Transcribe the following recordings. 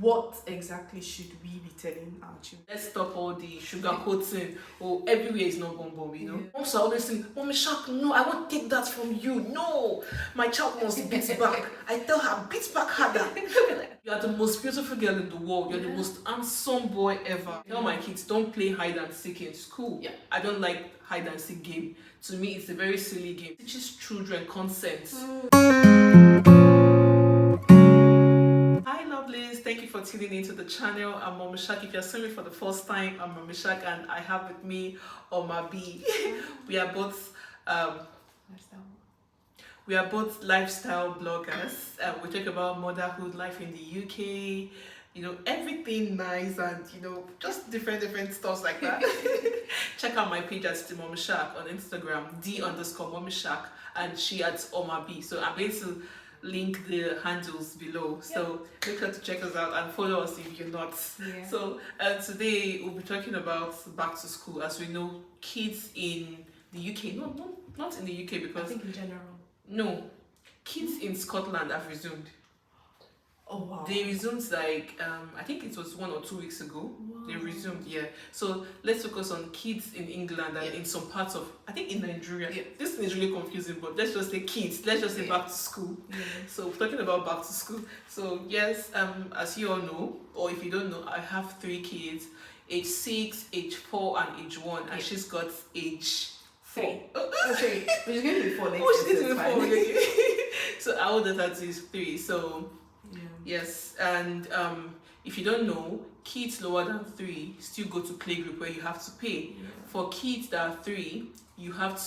what exactly should we be telling our children? Let's stop all the sugar coating. Oh, everywhere is not bomb, you know. Moms are always saying, Mommy Shark, no, I won't take that from you. No, my child must beat back. I tell her, beat back harder. You are the most beautiful girl in the world. You're the most handsome boy ever. I tell my kids, don't play hide and seek in school. I don't like hide and seek game. To me, it's a very silly game. It teaches children consent. Hi lovelies, thank you for tuning into the channel. I'm Omah Bee. If you're seeing me for the first time, I'm Omah Bee and I have with me Omah Bee. We are both lifestyle bloggers. We talk about motherhood, life in the UK, you know, everything nice and, you know, just different stuff like that. Check out my page at Omah Bee on Instagram, D_Mommy and she at Omah Bee. So I'm going to link the handles below, so make sure to check us out and follow us if you're not. So today we'll be talking about back to school. As we know, kids in the UK, not in the UK, because I think in general, no, kids in Scotland have resumed. Oh wow. They resumed like I think it was 1 or 2 weeks ago. Wow. They resumed, so let's focus on kids in England and in some parts of, I think in Nigeria. This is really confusing, but let's just say kids, let's just say back to school. So we're talking about back to school. So yes, as you all know, or if you don't know, I have 3 kids, age 6, age 4 and age 1, and she's got age 4. Okay, but she's going to be 4 next year. Oh, she's going to be 4. So our daughter is 3, so yes, and if you don't know, kids lower than 3 still go to playgroup where you have to pay. For kids that are 3, you have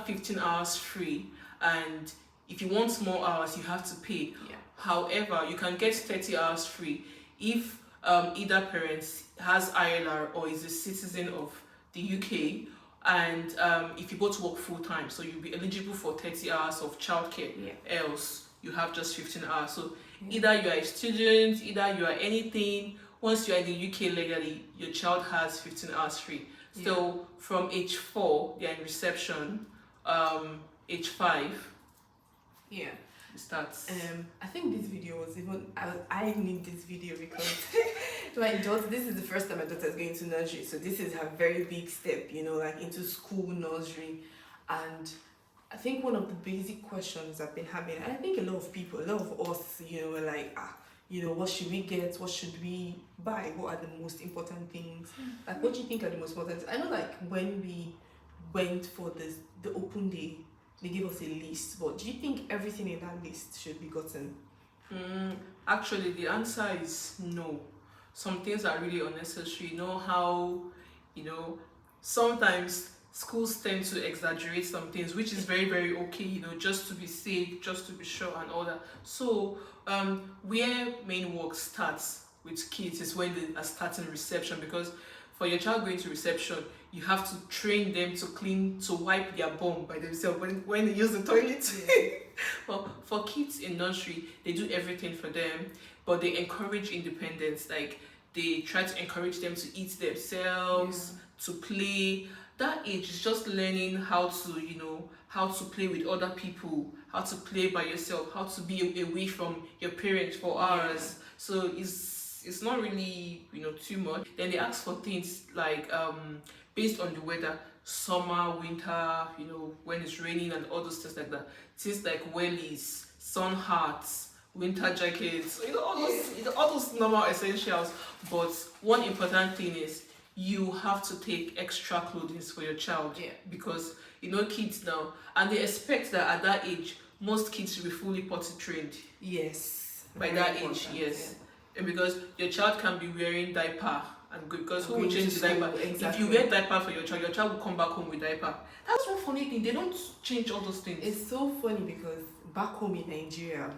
15 hours free, and if you want more hours, you have to pay. However, you can get 30 hours free if either parent has ILR or is a citizen of the UK, and if you both work full time, so you'll be eligible for 30 hours of childcare. Else, you have just 15 hours. So either you are a student, either you are anything, once you are in the UK legally, your child has 15 hours free. So from age 4, they are in reception. Age 5, it starts. I think this video was even, I need this video because my daughter, this is the first time my daughter is going to nursery, so this is her very big step, you know, like into school, nursery. And I think one of the basic questions I've been having, and I think a lot of people, a lot of us, you know, were like, you know, what should we get? What should we buy? What are the most important things? Like, what do you think are the most important things? I know, like, when we went for the open day, they gave us a list, but do you think everything in that list should be gotten? Actually, the answer is no. Some things are really unnecessary. You know how, you know, sometimes schools tend to exaggerate some things, which is very okay, you know, just to be safe, just to be sure and all that. So where main work starts with kids is when they are starting reception, because for your child going to reception, you have to train them to wipe their bum by themselves when they use the toilet. Well, for kids in nursery, they do everything for them, but they encourage independence. Like, they try to encourage them to eat themselves, to play. That age is just learning how to, you know, how to play with other people, how to play by yourself, how to be away from your parents for hours. So it's not really, you know, too much. Then they ask for things like based on the weather, summer, winter, you know, when it's raining and all those things like that. Things like wellies, sun hats, winter jackets, you know, all those normal essentials. But one important thing is you have to take extra clothing for your child, because, you know, kids now, and they expect that at that age most kids should be fully potty trained. By that age, and because your child can be wearing diaper and good, because who will change the diaper? If you wear diaper for your child will come back home with diaper. That's one funny thing, they don't change all those things. It's so funny because back home in Nigeria,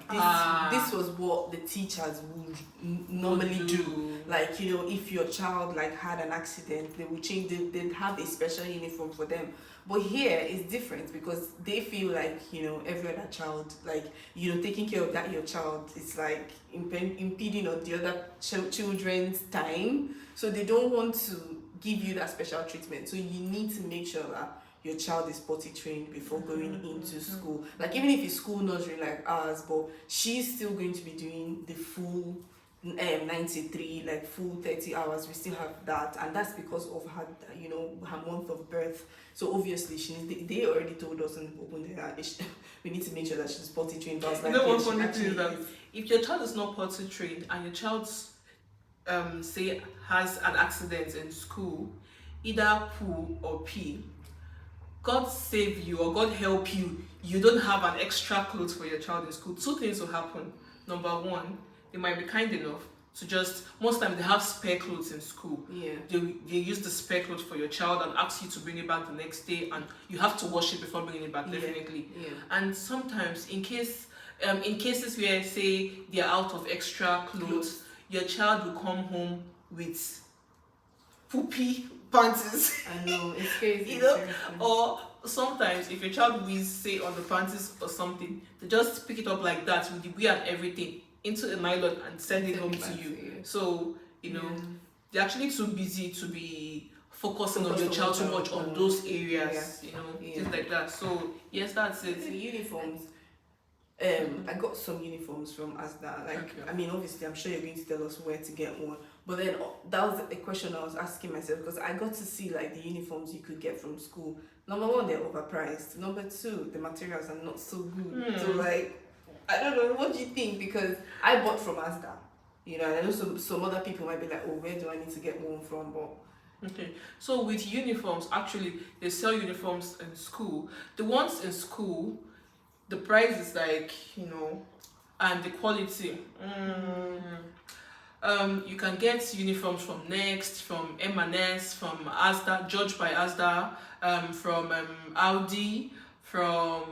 this was what the teachers would normally do. Like, you know, if your child like had an accident, they would change, they'd have a special uniform for them. But here it's different because they feel like, you know, every other child, like, you know, taking care of that your child is like impeding on the other children's time. So they don't want to give you that special treatment. So you need to make sure that your child is potty trained before going into school. Like, even if it's school nursery like ours, but she's still going to be doing the full 93, like full 30 hours, we still have that, and that's because of her, her month of birth. So obviously they already told us in open that we need to make sure that she's potty trained. I was like, one funny thing is that if your child is not potty trained and your child's say has an accident in school, either poo or pee, God save you or God help you, you don't have an extra clothes for your child in school. Two things will happen. Number one, they might be kind enough to just, most times they have spare clothes in school. Yeah. They use the spare clothes for your child and ask you to bring it back the next day, and you have to wash it before bringing it back, definitely. Yeah. And sometimes in cases where say they're out of extra clothes, your child will come home with poopy panties. I know, it's crazy. Or sometimes if your child will say on the panties or something, they just pick it up like that with the wear and everything into a nylon and send it home to you. So they're actually too busy to be focusing on your child too much on those areas, things like that. So yes, that's it. The uniforms. I got some uniforms from Asda. I mean, obviously, I'm sure you're going to tell us where to get one. But then that was a question I was asking myself, because I got to see like the uniforms you could get from school. Number one, they're overpriced. Number two, the materials are not so good. So like, I don't know, what do you think? Because I bought from Asda, and I know some other people might be like, oh, where do I need to get one from? But okay, so with uniforms, actually, they sell uniforms in school. The ones in school, the price is like, and the quality. You can get uniforms from Next, from M&S, from Asda, Judged by Asda, from Audi, from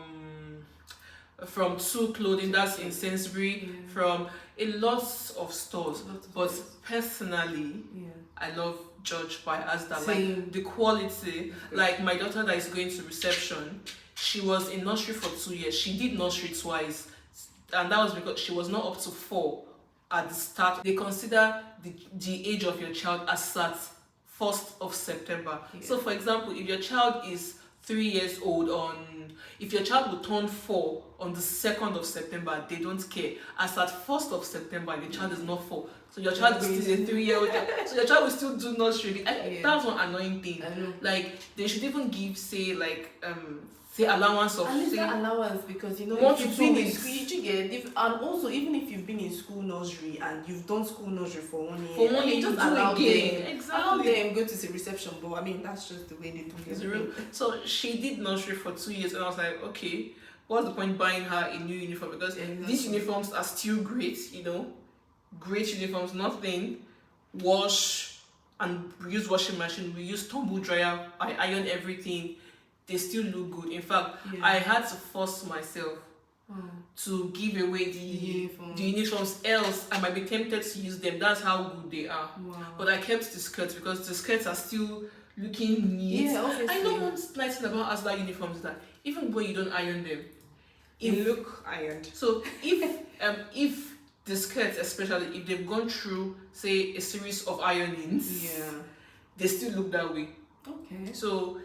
Two Clothing, that's in Sainsbury, from a lot of stores. But personally, I love Judged by Asda. Like the quality, like my daughter that is going to reception, she was in nursery for 2 years. She did nursery twice, and that was because she was not up to 4 at the start. They consider the age of your child as at 1st of September. So for example, if your child is 3 years old if your child will turn 4 on the 2nd of September, they don't care. As at 1st of September, the child is not 4. So your child is still a 3-year-old. So your child will still do nursery. That's one annoying thing. Like they should even give say allowance of allowance, because what if you've been in school, and also even if you've been in school nursery and you've done school nursery for 1 year, just allow them. Allow them go to the reception. But I mean, that's just the way they do it. So she did nursery for 2 years, and I was like, okay, what's the point buying her a new uniform? Because these uniforms are still great, great uniforms, nothing. Wash and we use washing machine, we use tumble dryer, I iron everything. They still look good. In fact, I had to force myself to give away the uniforms, else I might be tempted to use them. That's how good they are. But I kept the skirts because the skirts are still looking neat. I know one nice thing about Asda uniforms is that even when you don't iron them, they look ironed. So if the skirts, especially if they've gone through say a series of ironings, they still look that way. Okay. So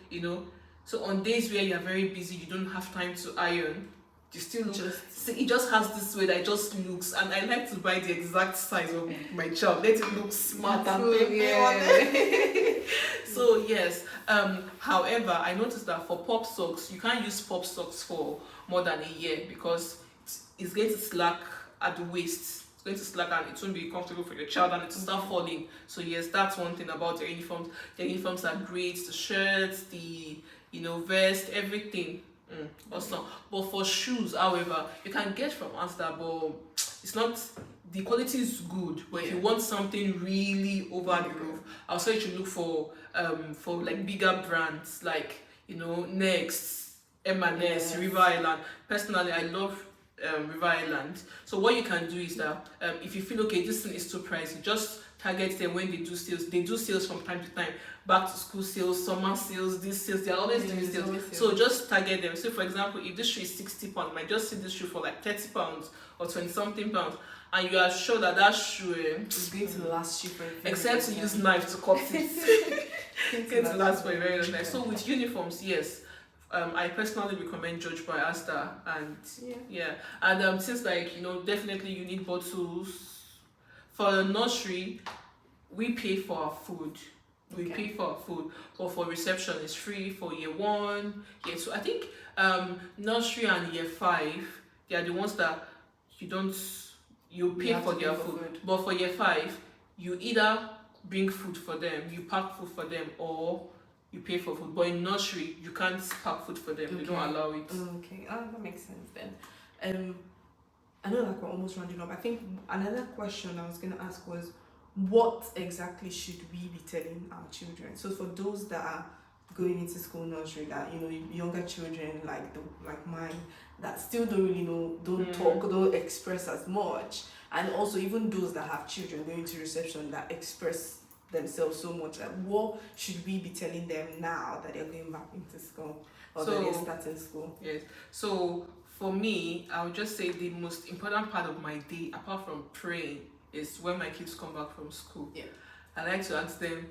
so on days where you're very busy, you don't have time to iron, you still look it just has this way that it just looks, and I like to buy the exact size of my child, let it look smart and baby. So yes, however, I noticed that for pop socks, you can't use pop socks for more than a year because it's going to slack at the waist. It's going to slack and it won't be comfortable for your child and it will start falling. So yes, that's one thing about their uniforms. Their uniforms are great, the shirts, the vest, everything. Awesome. But for shoes, however, you can get from Asda, but it's not, the quality is good. But if you want something really over the roof, I'll say you should look for like bigger brands like Next, M&S, River Island. Personally, I love River Island. So what you can do is that if you feel okay, this thing is too pricey, just target them when they do sales. They do sales from time to time, back to school sales, summer sales, these sales, they're always doing sales. So just target them. So for example, if this shoe is £60, you might just see this shoe for like £30 or 20 something pounds, and you are sure that shoe is going to last you for except to use knife to cut it. It's going to last for a very long time. So with uniforms, yes, I personally recommend Judged by Asda, and and since definitely you need bottles For the nursery, we pay for our food. We Okay. pay for our food, but for reception, it's free for year 1, year 2. I think nursery and year 5, they are the ones that you pay have for to their pay for food. food. But for year 5, you either bring food for them, you pack food for them, or you pay for food. But in nursery, you can't pack food for them. They don't Okay. allow it. Okay, that makes sense then. I know like we're almost rounding up. I think another question I was going to ask was, what exactly should we be telling our children? So for those that are going into school nursery, that younger children like mine, that still don't really know, don't talk, don't express as much, and also even those that have children going to reception that express themselves so much, like what should we be telling them now that they're going back into school or that they're starting school? Yes. So for me, I would just say the most important part of my day, apart from praying, is when my kids come back from school. Yeah. I like to ask them,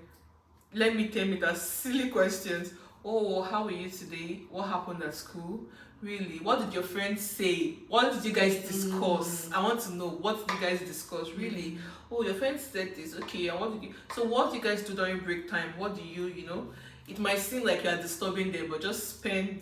tell me that silly questions. Oh, how are you today? What happened at school? Really? What did your friends say? What did you guys discuss? I want to know, what did you guys discuss? Really? Oh, your friends said this. Okay, and what did you guys do during break time? What do you it might seem like you are disturbing them, but just spend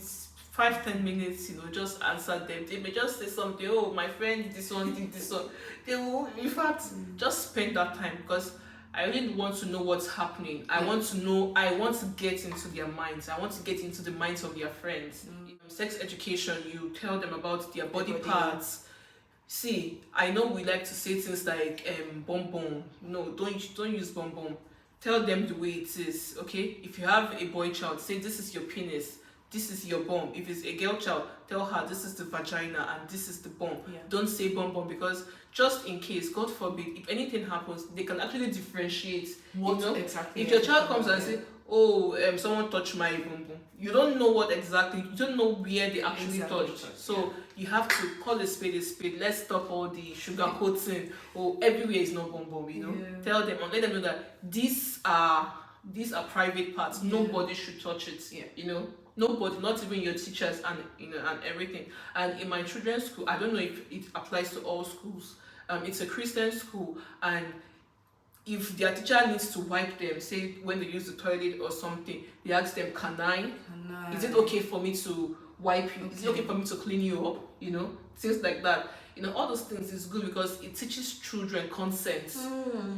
5-10 minutes, just answer them. They may just say something. Oh, my friend, this one did this one. They will, in fact, just spend that time, because I really want to know what's happening. I want to get into their minds. I want to get into the minds of their friends. Sex education, you tell them about their body parts. See, I know we like to say things like bum bum. No, don't use bum bum. Tell them the way it is, okay? If you have a boy child, say this is your penis, this is your bum. If it's a girl child, tell her this is the vagina and this is the bum. Yeah. Don't say bum bum, because just in case, God forbid, if anything happens, they can actually differentiate. What exactly? If your child comes and say, oh, someone touched my bum bum, you don't know what exactly, you don't know where they actually touched. So you have to call a spade a spade. Let's stop all the sugar coating. Oh, everywhere is not bum bum, Tell them and let them know that these are private parts. Nobody should touch it. Nobody, not even your teachers and and everything. And in my children's school, I don't know if it applies to all schools. It's a Christian school, and if their teacher needs to wipe them, say when they use the toilet or something, they ask them, can I? Is it okay for me to wipe you? Is it okay for me to clean you up? Things like that. All those things is good, because it teaches children consent.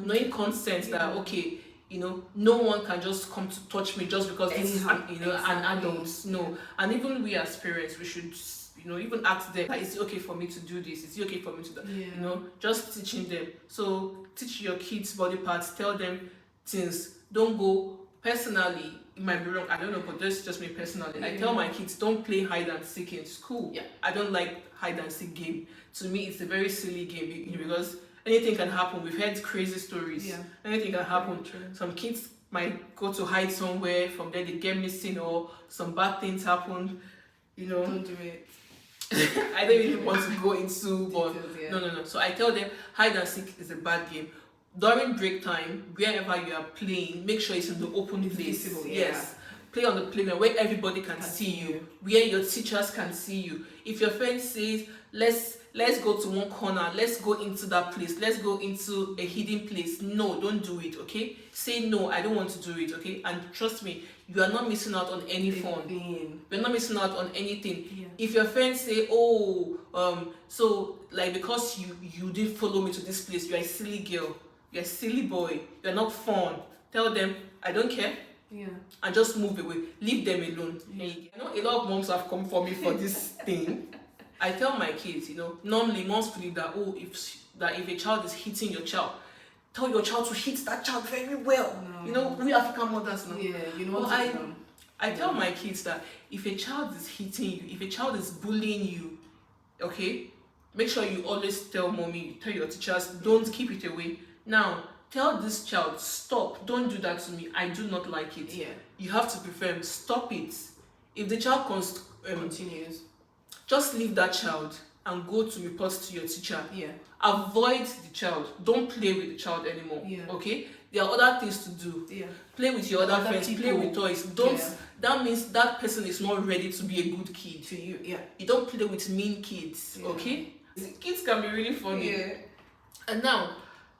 Knowing consent, that okay, no one can just come to touch me just because this is an adult. No. And even we as parents, we should even ask them, is it okay for me to do this? Is it okay for me to do just teaching them. So teach your kids body parts, tell them things. Don't go personally, it might be wrong, I don't know, but this is just me personally. I tell my kids, don't play hide and seek in school. I don't like hide and seek game. To me, it's a very silly game, because anything can happen. We've heard crazy stories. Anything can happen. Some kids might go to hide somewhere, from there they get missing, or some bad things happen. Don't do it. I don't even want to go into, but no. So I tell them, hide and seek is a bad game. During break time, wherever you are playing, make sure it's in the open place. Visible, yes. Play on the playground where everybody can see you, where your teachers can see you. If your friend says, let's go to one corner, let's go into that place, let's go into a hidden place, no, don't do it, okay? Say no, I don't want to do it, okay? And trust me, you are not missing out on any fun. You're not missing out on anything. If your friends say, so like because you didn't follow me to this place, you're a silly girl, you're a silly boy, you're not fun, tell them, I don't care. And just move away, leave them alone. A lot of moms have come for me for this thing. I tell my kids, normally moms believe that if a child is hitting your child, tell your child to hit that child very well. We African mothers know. I tell my kids that if a child is hitting you, if a child is bullying you, okay, make sure you always tell mommy, tell your teachers, don't keep it away. Now, tell this child, stop, don't do that to me, I do not like it. You have to be firm, stop it. If the child continues, just leave that child and go to report to your teacher. Avoid the child, don't play with the child anymore. Okay, there are other things to do. Play with your other friends, people. Play with toys. That means that person is not ready to be a good kid to you. You don't play with mean kids. Okay, kids can be really funny. And now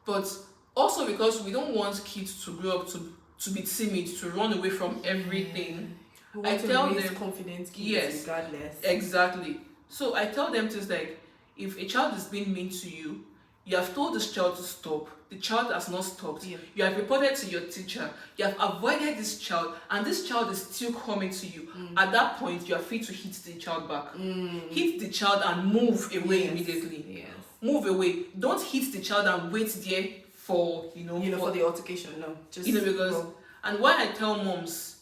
But also because we don't want kids to grow up to be timid, to run away from everything. We want to tell raise them confident kids yes, regardless. exactly. So I tell them things like, if a child is being mean to you, you have told this child to stop. The child has not stopped. Yeah. You have reported to your teacher. You have avoided this child, and this child is still coming to you. At that point, you are free to hit the child back. Hit the child and move away immediately. Yes. Move away. Don't hit the child and wait there for for the altercation. No, just because go. And why I tell moms,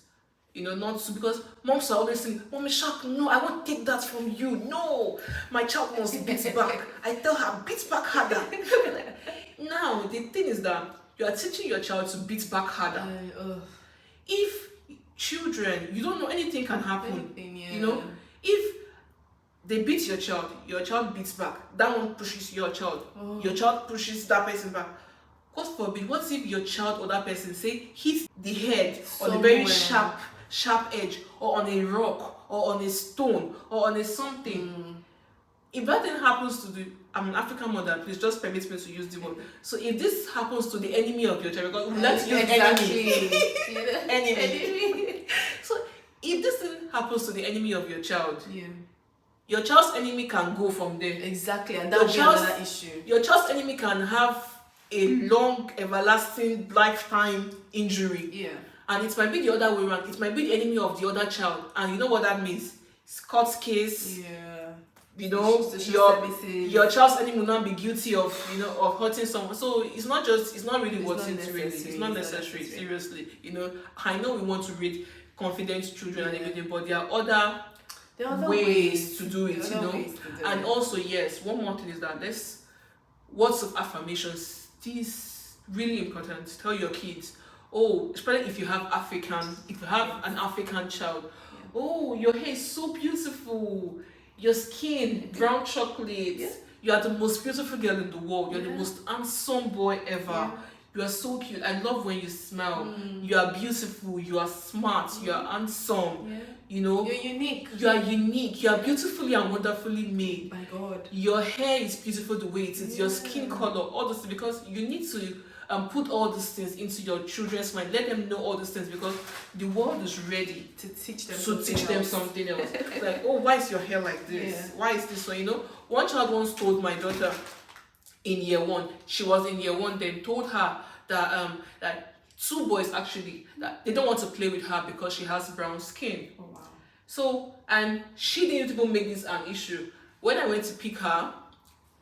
not to, because moms are always saying, "Mommy Shark, no, I won't take that from you. No, my child must beat back." I tell her, beat back harder. Now, the thing is that you are teaching your child to beat back harder. If children, you don't know, anything can happen. If they beat your child beats back. That one pushes your child. Your child pushes that person back. God forbid, what if your child or that person, say, hits the head on a very sharp edge, or on a rock, or on a stone, or on a something? If that thing happens to I'm an African mother, please just permit me to use the word. So if this happens to the enemy of your child, because let's use enemy. So if this thing happens to the enemy of your child, your child's enemy can go from there. Exactly, and that will be another issue. Your child's enemy can have a long, everlasting, lifetime injury. Yeah. And it might be the other way around. It might be the enemy of the other child. And you know what that means? It's court case. Yeah. Your child's enemy will not be guilty of hurting someone. So it's not really worth it, really. It's not necessary, seriously. I know we want to read confident children and everything, but there are other ways to do it, And also, yes, one more thing is that words of affirmations. This is really important. Tell your kids, especially if you have an African child, your hair is so beautiful, your skin brown chocolate, you are the most beautiful girl in the world, you're the most handsome boy ever, you are so cute, I love when you smile, you are beautiful, you are smart, you are handsome, you're unique, you are beautifully and wonderfully made. My God, your hair is beautiful the way it is, your skin color, all those things, because you need to put all these things into your children's mind. Let them know all these things, because the world is ready to teach them something else. Like, why is your hair like this? Why is this one? One child once told my daughter in year 1, she was in year 1 then, told her that 2 boys actually, that they don't want to play with her because she has brown skin. Oh wow. So, and she didn't even make this an issue. When I went to pick her,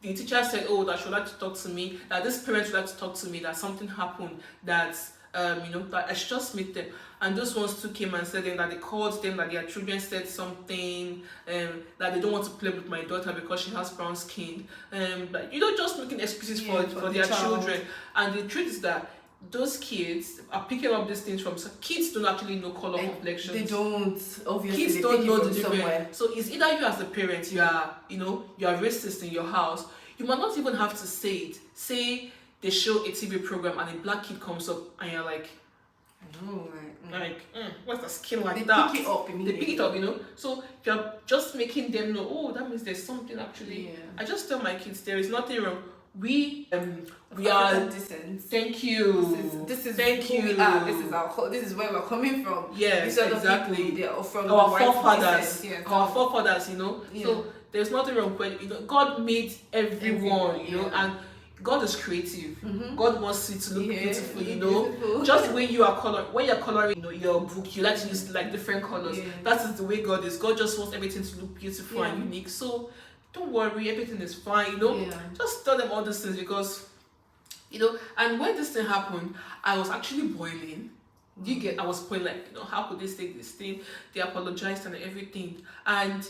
the teacher said, that she would like to talk to me, that this parent would like to talk to me, that something happened, that that I should just meet them. And those ones too came and said that they called them, that their children said something, that they don't want to play with my daughter because she has brown skin. But just making excuses for their children. And the truth is that those kids are picking up these things from kids don't actually know color complexions. They don't, obviously. Kids don't know the difference. So it's either you as a parent, you are racist in your house. You might not even have to say it. Say they show a TV program and a black kid comes up and you're like, what's the skin like that? They pick it up, So if you're just making them know, that means there's something actually. Yeah. I just tell my kids there is nothing wrong. We we are descent. Thank you. This is thank who you. we are. This is where we're coming from. Yes, exactly. They are from our forefathers. Yes. Our forefathers, Yeah. So there's nothing wrong with God made everyone, and God is creative. God wants it to look beautiful, beautiful. Just when you're coloring, your book, you like to use like different colors. Yeah. That is the way God is. God just wants everything to look beautiful and unique. So don't worry, everything is fine, Just tell them all these things, because and when this thing happened, I was actually boiling. I was boiling, like, how could they take this thing? They apologized and everything. And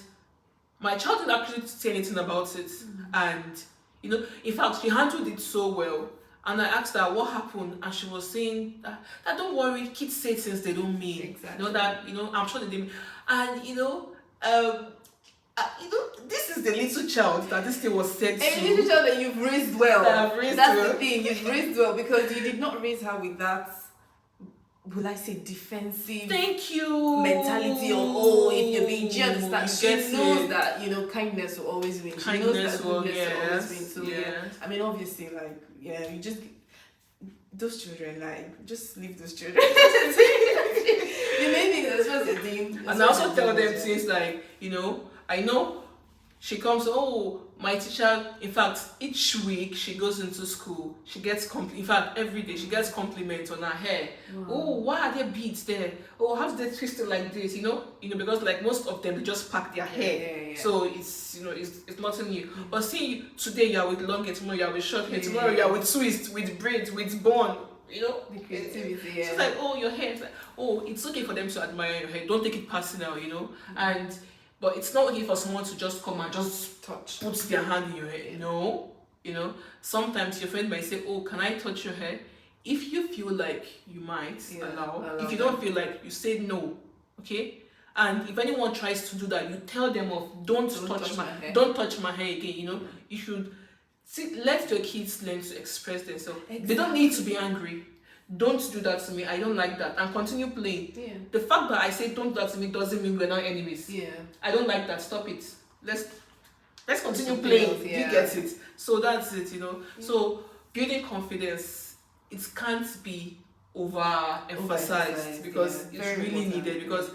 my child didn't actually say anything about it. And in fact, she handled it so well. And I asked her what happened, and she was saying that don't worry, kids say things they don't mean. Exactly. I'm sure they didn't. And this is the little child that this thing was said to. A little child that you've raised well. That's the thing, you've raised well, because you did not raise her with that, will I say, defensive mentality of, if you're being jealous, that she knows that, kindness will always win. She knows that goodness will always win. So, I mean, obviously, you just those children, like, just leave those children. The main thing is supposed to do. And I also tell them things like, I know she comes, my teacher, in fact, each week she goes into school, she gets, in fact, every day she gets compliments on her hair. Wow. Oh, why are there beads there? Oh, how's they twisted like this? Because like most of them, they just pack their hair. Yeah. So it's, it's nothing new. But see, today you are with long hair, tomorrow you are with short hair, tomorrow you are with twist, with braids, with bun. The creativity, yeah. It's like, your hair. It's like, it's okay for them to admire your hair. Don't take it personal, But it's not okay for someone to just come and just put their hand in your hair. No, sometimes your friend might say, can I touch your hair? If you feel like you might, allow. If you don't feel like, you say no, okay? And if anyone tries to do that, you tell them off. Don't touch my hair. Don't touch my hair again. You should let your kids learn to express themselves. Exactly. They don't need to be angry. Don't do that to me. I don't like that. And continue playing. Yeah. The fact that I say don't do that to me doesn't mean we're not enemies. Yeah. I don't like that. Stop it. Let's continue playing. Yeah. You get it. So that's it. Yeah. So building confidence, it can't be overemphasized because it's really needed, because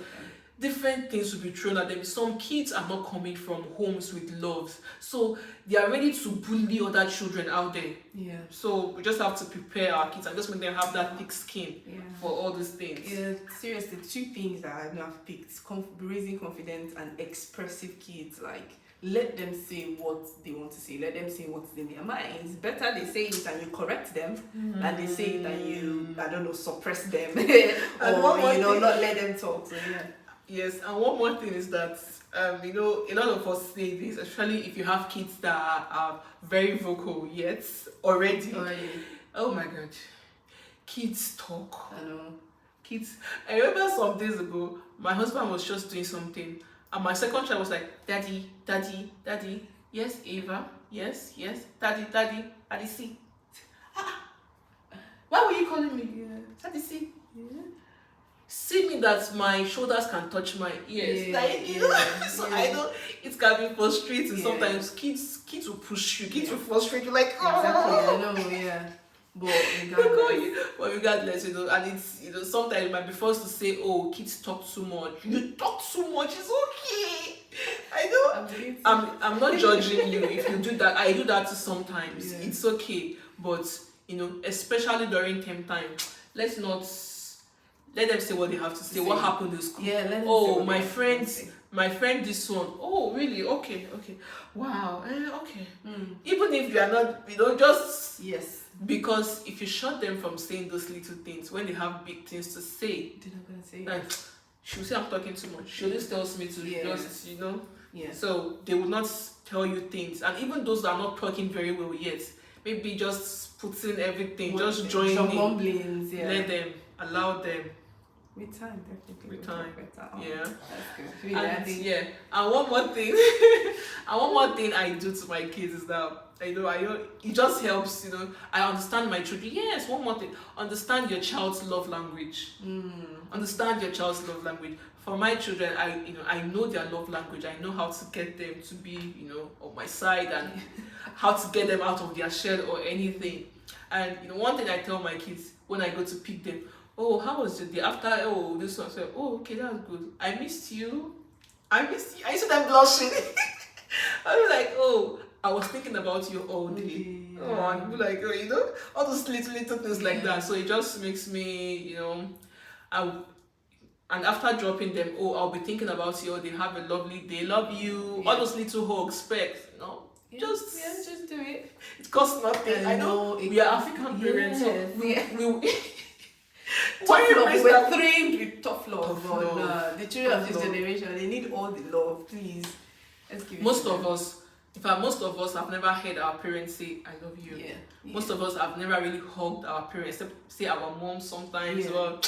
different things will be thrown at them. Some kids are not coming from homes with love, so they are ready to bully other children out there. Yeah. So we just have to prepare our kids and just make them have that thick skin for all these things. Yeah, seriously, 2 things that I know I've picked: raising confident and expressive kids. Like, let them say what they want to say. Let them say what's in their minds. Better they say it and you correct them than they say it and you, suppress them or not let them talk. So yeah. Yes, and one more thing is that, a lot of us say this, especially if you have kids that are very vocal yet already. Oh my God. Kids talk. I know. Kids. I remember some days ago, my husband was just doing something, and my second child was like, Daddy, Daddy, Daddy. Yes, Ava. Yes, yes. Daddy, Daddy. Daddy, see. Why were you calling me? Yeah. Daddy, see. Yeah. See me that my shoulders can touch my ears. So I know it can be frustrating. Sometimes kids will push you, kids will frustrate you, like, exactly, I know, yeah. But regardless, and it's, sometimes it might be forced to say, kids talk too much. You talk too much, it's okay. I know. I'm not judging you if you do that. I do that too sometimes. Yeah. It's okay. But especially during term time, let's not. Let them say what they have to say. What happened in school? Yeah, let them say my friend this one. Oh, really? Okay. Wow. Okay. Even if you are not, just because if you shut them from saying those little things, when they have big things to say, they're not gonna say. Like, she'll say I'm talking too much. She always tells me to just, Yeah. So they will not tell you things, and even those that are not talking very well yet, maybe just putting everything, just joining. Some mumblings. Yeah. Let them. Allow them. With time, definitely. With time. Yeah. That's good. And one more thing, I do to my kids is that I know it just helps. I understand my children. Yes, one more thing. Understand your child's love language. Understand your child's love language. For my children, I know their love language. I know how to get them to be, on my side, and how to get them out of their shell or anything. And one thing I tell my kids when I go to pick them. How was your day? After, this one, so, okay, that's good. I missed you. I see them blushing. I was like, I was thinking about you all day. Yeah. And be like, all those little things like that. So it just makes me, and after dropping them, I'll be thinking about you. They have a lovely day. Love you. Yeah. All those little hugs, specs. Just do it. It costs nothing. I know we are African parents, so we we're trained with tough love. The children of this generation, they need all the love. Please, let's give it. Most of us have never heard our parents say "I love you." Yeah. Most of us have never really hugged our parents, except say our mom sometimes. Yeah. Or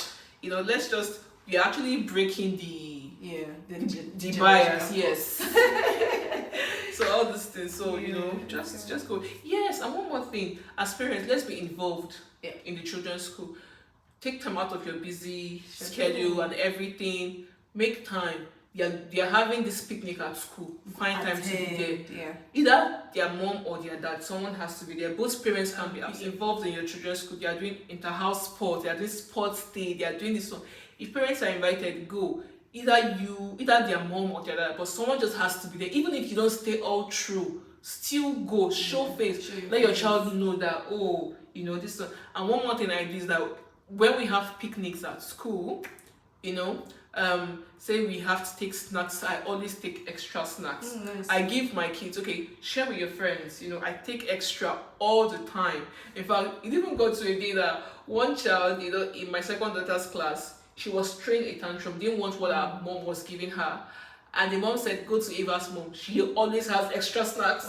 we're actually breaking the bias. Yes. So all these things. So just go. Yes, and one more thing. As parents, let's be involved in the children's school. Take time out of your busy schedule and everything. Make time. they are having this picnic at school, find time to be there. Yeah. Either their mom or their dad, someone has to be there. Both parents can be involved in your children's school. They are doing inter-house sports, they are doing sports day, they are doing this one. If parents are invited, go. Either their mom or their dad, but someone just has to be there. Even if you don't stay all through, still go, show face, let your child know that, oh, you know, this one. And one more thing I do is that when we have picnics at school, you know, say we have to take snacks, I always take extra snacks. Nice. I give my kids, okay, share with your friends, you know, I take extra all the time. In fact, it even got to a day that one child, you know, in my second daughter's class, she was throwing a tantrum, didn't want what her mom was giving her. And the mom said, go to Ava's mom. She always has extra snacks.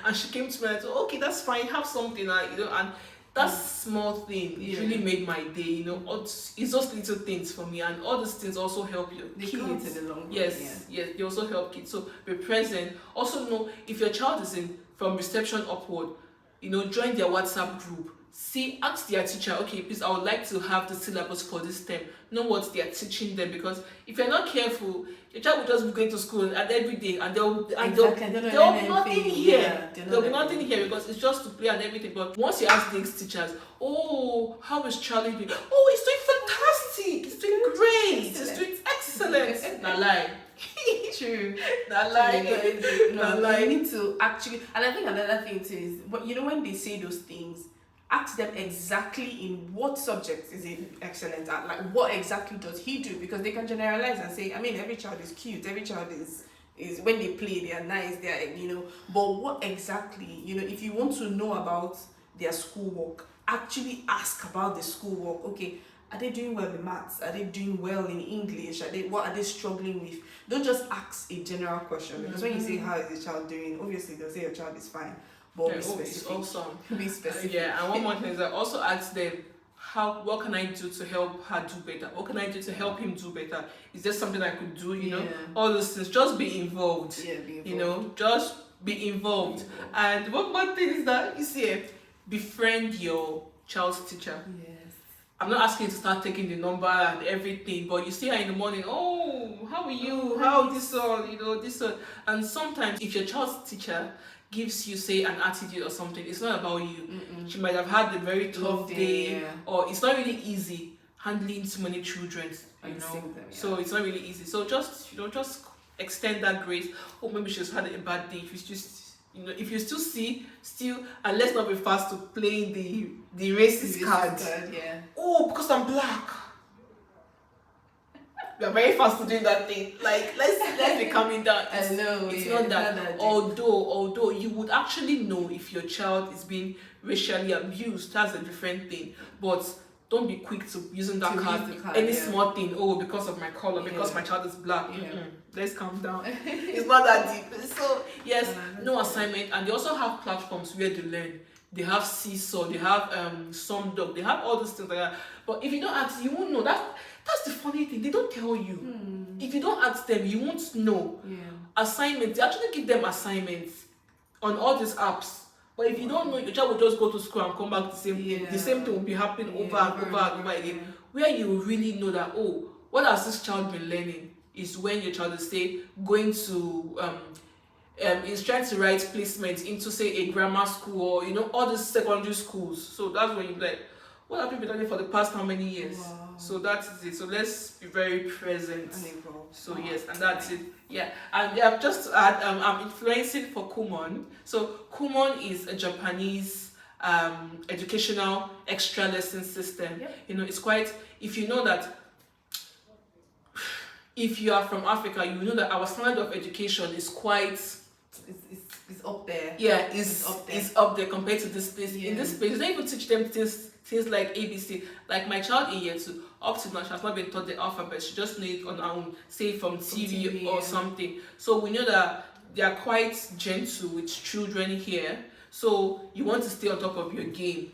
And she came to me and said, okay, that's fine, have something. You know, and that small thing really made my day. You know, it's just little things for me. And all these things also help your kids. Count in the long run, yes, they also help kids. So be present. Also know if your child is in from reception upward, you know, join their WhatsApp group. See, ask their teacher, okay, please, I would like to have the syllabus for this term. Know what they are teaching them, because if you're not careful, your child will just be going to school and every day, and there'll be nothing here. There'll be nothing here because it's just to play and everything. But once you ask these teachers, oh, how is Charlie doing? Oh, he's doing fantastic. He's doing great. He's doing excellent. Not lie. True. Not lie. You need to actually, and I think another thing too is, but you know, when they say those things, ask them exactly in what subject is he excellent at, like what exactly does he do, because they can generalize and say, I mean, every child is cute, every child is when they play they are nice, they are, you know, but what exactly, you know, if you want to know about their schoolwork, actually ask about the schoolwork. Okay, are they doing well in maths? Are they doing well in English? What are they struggling with? Don't just ask a general question, because when you say how is the child doing, obviously they'll say your child is fine. But be specific. Awesome. Be specific. Yeah, and one more thing is that also ask them, what can I do to help her do better? What can I do to help him do better? Is there something I could do? You know, all those things. Just be involved. Yeah, be involved. You know, just be involved. And one more thing is that you see, befriend your child's teacher. Yes. I'm not asking you to start taking the number and everything, but you see her in the morning, oh, how are you? How this one? You know, this one. And sometimes if your child's teacher gives you, say, an attitude or something, it's not about you. She might have had a very tough day, or it's not really easy handling too many children, you know. So it's not really easy. So just, you know, just extend that grace. Oh, maybe she's had a bad day. If you just, you know, if you still see, and let's not be fast to playing the racist card. Yeah. Oh, because I'm black. We are very fast to doing that thing. Like, let's be calming down. I know. It's not that. Although you would actually know if your child is being racially abused, that's a different thing. But don't be quick to using that card. Any small thing. Oh, because of my color, because my child is black. Let's calm down. It's not that deep. So yes, no assignment, and they also have platforms where they learn. They have Seesaw, they have some dog, they have all these things like that. But if you don't ask, you won't know. That's the funny thing. They don't tell you. If you don't ask them, you won't know. Assignments, they actually give them assignments on all these apps. But if you don't know, your child will just go to school and come back the same thing. The same thing will be happening over and over again. Where you really know that, oh, what has this child been learning is when your child is, say, going to is trying to write placement into, say, a grammar school, or, you know, all these secondary schools. So that's when you're like, what have you been learning for the past how many years? So that is it. So let's be very present. So yes, and that's it. Yeah, and just to add, I'm influencing for Kumon. So Kumon is a Japanese educational extra lesson system. You know, it's quite, if you know that, if you are from Africa, you know that our standard of education is quite, it's up there. Yeah, it's up there compared to this place. In this place, they even teach them things like ABC. Like my child in year 2, up to now, she has not been taught the alphabet. She just knows it on her own, say from TV or something. So we know that they are quite gentle with children here. So you want to stay on top of your game.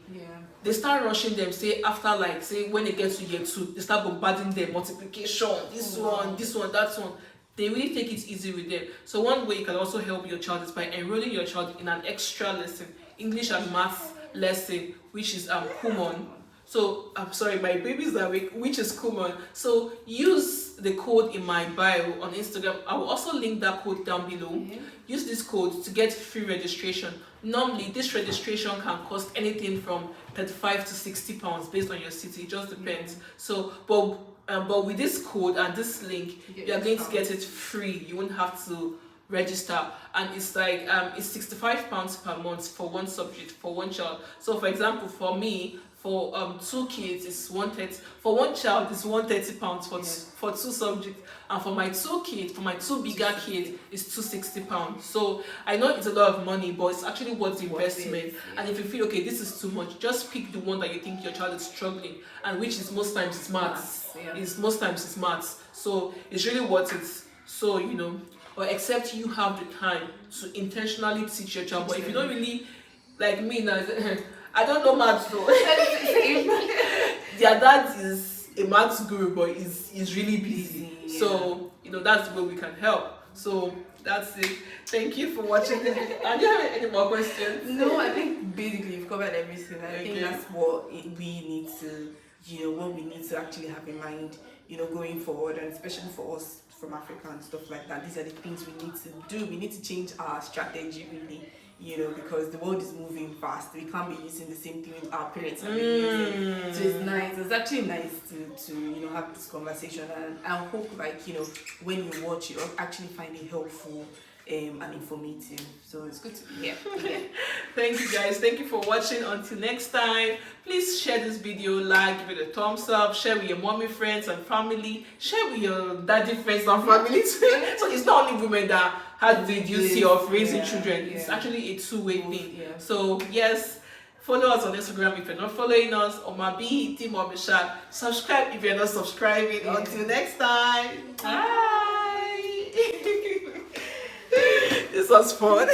They start rushing them, say after, like, say when they get to year 2, they start bombarding them, multiplication, this one, that one. They really take it easy with them. So one way you can also help your child is by enrolling your child in an extra lesson, English and math lesson, which is Kumon. So I'm sorry, my baby's awake, which is common. So use the code in my bio on Instagram. I will also link that code down below. Use this code to get free registration. Normally, this registration can cost anything from 35 to 60 pounds based on your city. It just depends. So, but with this code and this link, you are going to get it free. You won't have to register, and it's like it's 65 pounds per month for one subject for one child. So for example, for me, for 2 kids it's 130, for one child it's 130 pounds for 2 subjects, and for my 2 kids, for my 2 bigger kids, it's 260 pounds. So I know it's a lot of money, but it's actually worth the investment. And if you feel okay, this is too much, just pick the one that you think your child is struggling, and which is most times it's maths. It's maths, so it's really worth it. So or except you have the time to intentionally teach your child. But if you don't really, like me now, I don't know maths though. Their dad is a maths guru, but he's really busy. So that's the way we can help. So that's it. Thank you for watching this video. Do you have any more questions? No, I think basically you've covered everything. I think that's what we need to, what we need to actually have in mind, going forward, and especially for us from Africa and stuff like that. These are the things we need to do. We need to change our strategy, really, because the world is moving fast. We can't be using the same thing our parents are using. So it's nice. It's actually nice to have this conversation, and I hope when you watch it, you'll actually find it helpful and informative. So it's good to be here. Thank you guys. Thank you for watching. Until next time, please share this video, give it a thumbs up, share with your mommy friends and family, share with your daddy friends and family too. So it's not only women that have the duty of raising children. It's actually a two-way thing. So yes, follow us on Instagram if you're not following us. Omah Bee, Team Obisha. Subscribe if you're not subscribing. Until next time. Bye. This was fun.